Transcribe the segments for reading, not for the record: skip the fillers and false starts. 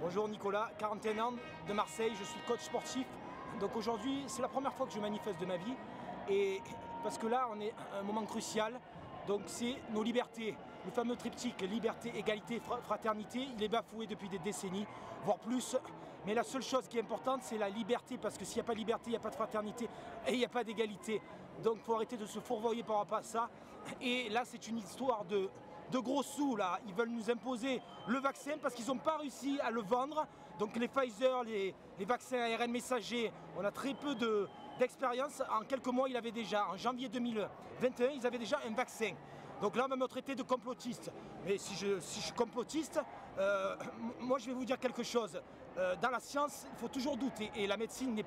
Bonjour Nicolas, 41 ans de Marseille, je suis coach sportif. Donc aujourd'hui, c'est la première fois que je manifeste de ma vie. Et parce que là, on est à un moment crucial. Donc c'est nos libertés. Le fameux triptyque liberté, égalité, fraternité, il est bafoué depuis des décennies, voire plus. Mais la seule chose qui est importante, c'est la liberté. Parce que s'il n'y a pas de liberté, il n'y a pas de fraternité et il n'y a pas d'égalité. Donc il faut arrêter de se fourvoyer par rapport à ça. Et là, c'est une histoire de gros sous là, ils veulent nous imposer le vaccin parce qu'ils n'ont pas réussi à le vendre. Donc les Pfizer, les vaccins ARN messagers, on a très peu d'expérience. En quelques mois, il avait déjà, en janvier 2021, ils avaient déjà un vaccin. Donc là, on va me traiter de complotiste. Mais si je suis complotiste, moi je vais vous dire quelque chose. Dans la science, il faut toujours douter. Et la médecine n'est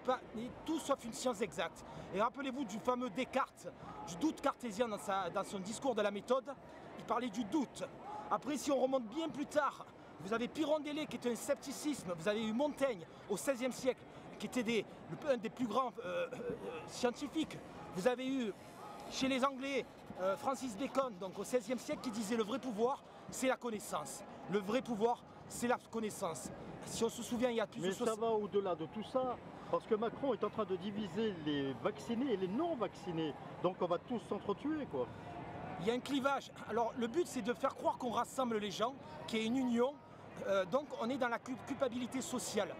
tout sauf une science exacte. Et rappelez-vous du fameux Descartes, du doute cartésien dans son discours de la méthode. Il parlait du doute. Après, si on remonte bien plus tard, vous avez Pirondellet qui était un scepticisme. Vous avez eu Montaigne au XVIe siècle qui était un des plus grands scientifiques. Vous avez eu chez les Anglais Francis Bacon, donc au XVIe siècle, qui disait le vrai pouvoir, c'est la connaissance. Le vrai pouvoir, c'est la connaissance. Si on se souvient, il y a plus de... Mais ça va au-delà de tout ça, parce que Macron est en train de diviser les vaccinés et les non-vaccinés. Donc on va tous s'entretuer, quoi. Il y a un clivage. Alors le but, c'est de faire croire qu'on rassemble les gens, qu'il y ait une union. Donc on est dans la culpabilité sociale.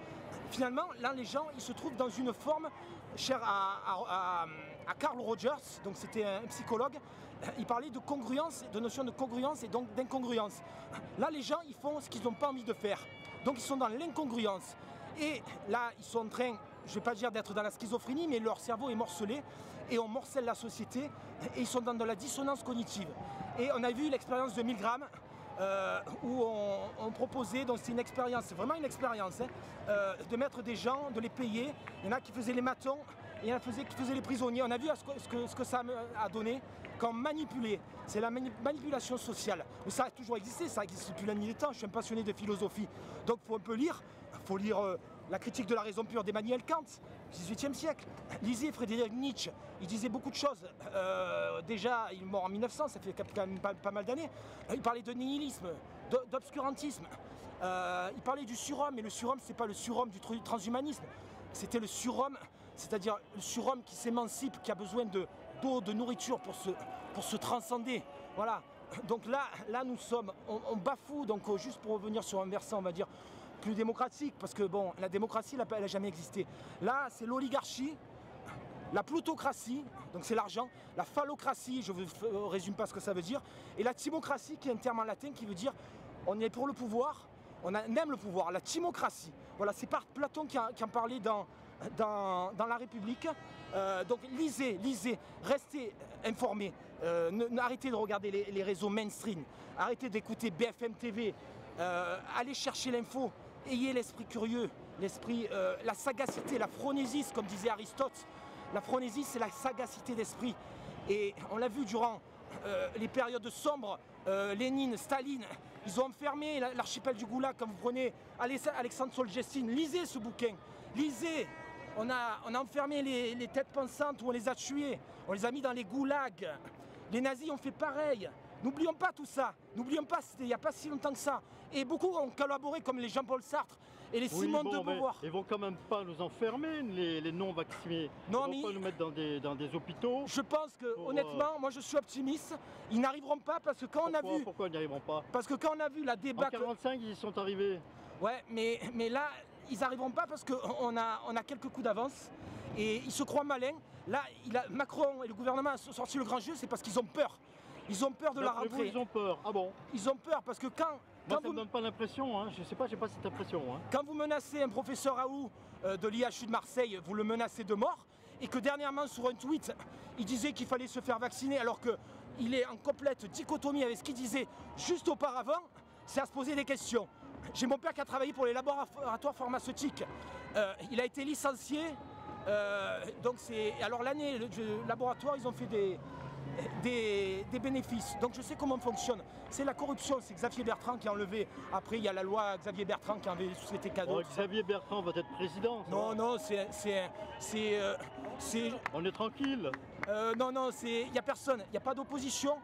Finalement, là, les gens, ils se trouvent dans une forme chère à Carl Rogers, donc c'était un psychologue. Il parlait de congruence, de notion de congruence et donc d'incongruence. Là, les gens, ils font ce qu'ils n'ont pas envie de faire. Donc ils sont dans l'incongruence. Et là, ils sont en train, je ne vais pas dire d'être dans la schizophrénie, mais leur cerveau est morcelé et on morcelle la société et ils sont dans de la dissonance cognitive. Et on a vu l'expérience de Milgram où on proposait, donc c'est une expérience, c'est vraiment une expérience, de mettre des gens, de les payer. Il y en a qui faisaient les matons et il y en a qui faisaient les prisonniers. On a vu ce que ça a donné quand on manipulait. C'est la manipulation sociale. Mais ça a toujours existé, ça existe depuis la nuit des temps. Je suis un passionné de philosophie. Donc il faut un peu lire. Il faut lire la critique de la raison pure d'Emmanuel Kant, XVIIIe siècle. Lisez Friedrich Nietzsche, il disait beaucoup de choses. Déjà, il est mort en 1900, ça fait quand même pas mal d'années. Il parlait de nihilisme, d'obscurantisme. Il parlait du surhomme, mais le surhomme, c'est pas le surhomme du transhumanisme. C'était le surhomme, c'est-à-dire le surhomme qui s'émancipe, qui a besoin d'eau, de nourriture pour se transcender. Voilà. Donc là nous sommes, on bafoue, donc juste pour revenir sur un versant, on va dire, plus démocratique, parce que bon, la démocratie, elle n'a jamais existé. Là, c'est l'oligarchie, la plutocratie, donc c'est l'argent, la phallocratie, je ne vous résume pas ce que ça veut dire, et la timocratie, qui est un terme en latin qui veut dire on est pour le pouvoir, on aime le pouvoir, la timocratie. Voilà, c'est par Platon qui en parlait dans la République. Donc lisez, restez informés, arrêtez de regarder les réseaux mainstream, arrêtez d'écouter BFM TV, allez chercher l'info, ayez l'esprit curieux, la sagacité, la phronésis, comme disait Aristote. La phronésis, c'est la sagacité d'esprit. Et on l'a vu durant les périodes sombres, Lénine, Staline, ils ont enfermé l'archipel du Goulag. Quand vous prenez Alexandre Solzhenitsyn, lisez ce bouquin, lisez. On a enfermé les têtes pensantes où on les a tués, on les a mis dans les goulags. Les nazis ont fait pareil. N'oublions pas tout ça, n'oublions pas, c'était il n'y a pas si longtemps que ça. Et beaucoup ont collaboré comme les Jean-Paul Sartre et les Simone de Beauvoir. Ils vont quand même pas nous enfermer, les non-vaccinés. Non, ils vont pas nous mettre dans des hôpitaux. Je pense que, honnêtement, moi je suis optimiste. Ils n'arriveront pas parce que quand on a vu... Pourquoi ils n'y arriveront pas? Parce que quand on a vu la débâcle... En 45, ils y sont arrivés. Ouais, mais là, ils n'arriveront pas parce qu'on a quelques coups d'avance. Et ils se croient malins. Là, Macron et le gouvernement ont sorti le grand jeu, c'est parce qu'ils ont peur. Ils ont peur de la rentrée. Ils ont peur. Ah bon? Ils ont peur parce que quand ça ne me donne pas l'impression, hein. Je sais pas, j'ai pas cette impression. Hein. Quand vous menacez un professeur Raoult de l'IHU de Marseille, vous le menacez de mort, et que dernièrement sur un tweet, il disait qu'il fallait se faire vacciner alors qu'il est en complète dichotomie avec ce qu'il disait juste auparavant, c'est à se poser des questions. J'ai mon père qui a travaillé pour les laboratoires pharmaceutiques. Il a été licencié, donc c'est... Alors l'année, le laboratoire, ils ont fait des bénéfices. Donc je sais comment fonctionne. C'est la corruption, c'est Xavier Bertrand qui a enlevé. Après il y a la loi Xavier Bertrand qui a enlevé tous ces cadeaux. Xavier Bertrand va être président. Non, on est tranquille. Non, il n'y a personne, il n'y a pas d'opposition.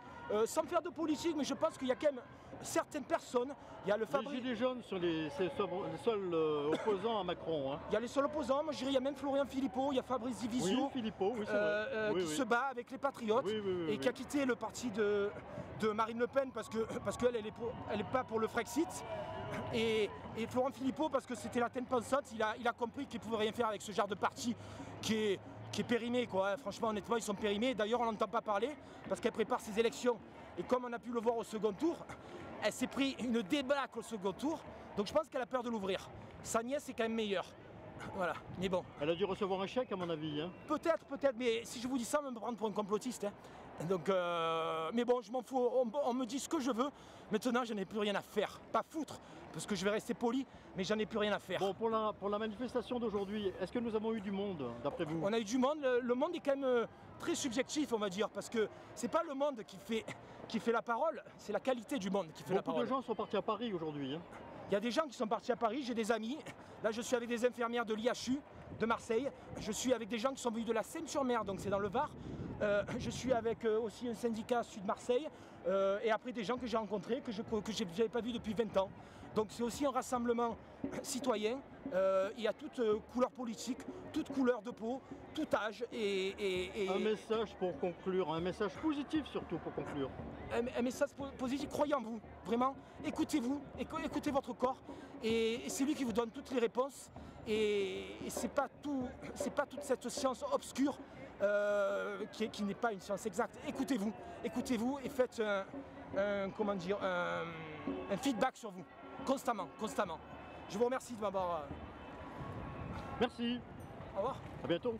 Sans faire de politique, mais je pense qu'il y a quand même certaines personnes, il y a le Les gilets jaunes sont les seuls opposants à Macron. Hein. Il y a les seuls opposants, moi je dirais, il y a même Florian Philippot, il y a Fabrice Divisio, Oui, Philippot, oui, c'est vrai. qui se bat avec les Patriotes et qui a quitté le parti de Marine Le Pen parce qu'elle elle est pas pour le Frexit. Et Florent Philippot, parce que c'était la tête pensante, il a compris qu'il ne pouvait rien faire avec ce genre de parti qui est périmé, quoi. Franchement, honnêtement, ils sont périmés. D'ailleurs, on n'entend pas parler parce qu'elle prépare ses élections. Et comme on a pu le voir au second tour, elle s'est pris une débâcle au second tour. Donc je pense qu'elle a peur de l'ouvrir. Sa nièce est quand même meilleure. Voilà, mais bon. Elle a dû recevoir un chèque à mon avis. Hein. Peut-être, mais si je vous dis ça, on va me prendre pour un complotiste. Hein. Donc, mais bon, je m'en fous, on me dit ce que je veux. Maintenant, je n'ai plus rien à faire. Pas foutre, parce que je vais rester poli, mais j'en ai plus rien à faire. Bon, pour la manifestation d'aujourd'hui, est-ce que nous avons eu du monde, d'après vous? On a eu du monde. Le monde est quand même très subjectif, on va dire, parce que c'est pas le monde qui fait la parole, c'est la qualité du monde qui fait la parole. Beaucoup de gens sont partis à Paris aujourd'hui. Hein. Il y a des gens qui sont partis à Paris, j'ai des amis. Là, je suis avec des infirmières de l'IHU de Marseille. Je suis avec des gens qui sont venus de la Seine-sur-Mer, donc c'est dans le Var. Je suis avec aussi un syndicat sud Marseille. Et après des gens que j'ai rencontrés, que je n'avais pas vus depuis 20 ans. Donc c'est aussi un rassemblement citoyen. Il y a toute couleur politique, toute couleur de peau, tout âge. Un message pour conclure, un message positif surtout pour conclure. Un message positif, croyez en vous, vraiment, écoutez-vous, écoutez votre corps, et c'est lui qui vous donne toutes les réponses, et c'est pas toute cette science obscure qui n'est pas une science exacte. Écoutez-vous et faites un feedback sur vous, constamment. Je vous remercie de m'avoir... Merci. Au revoir. À bientôt.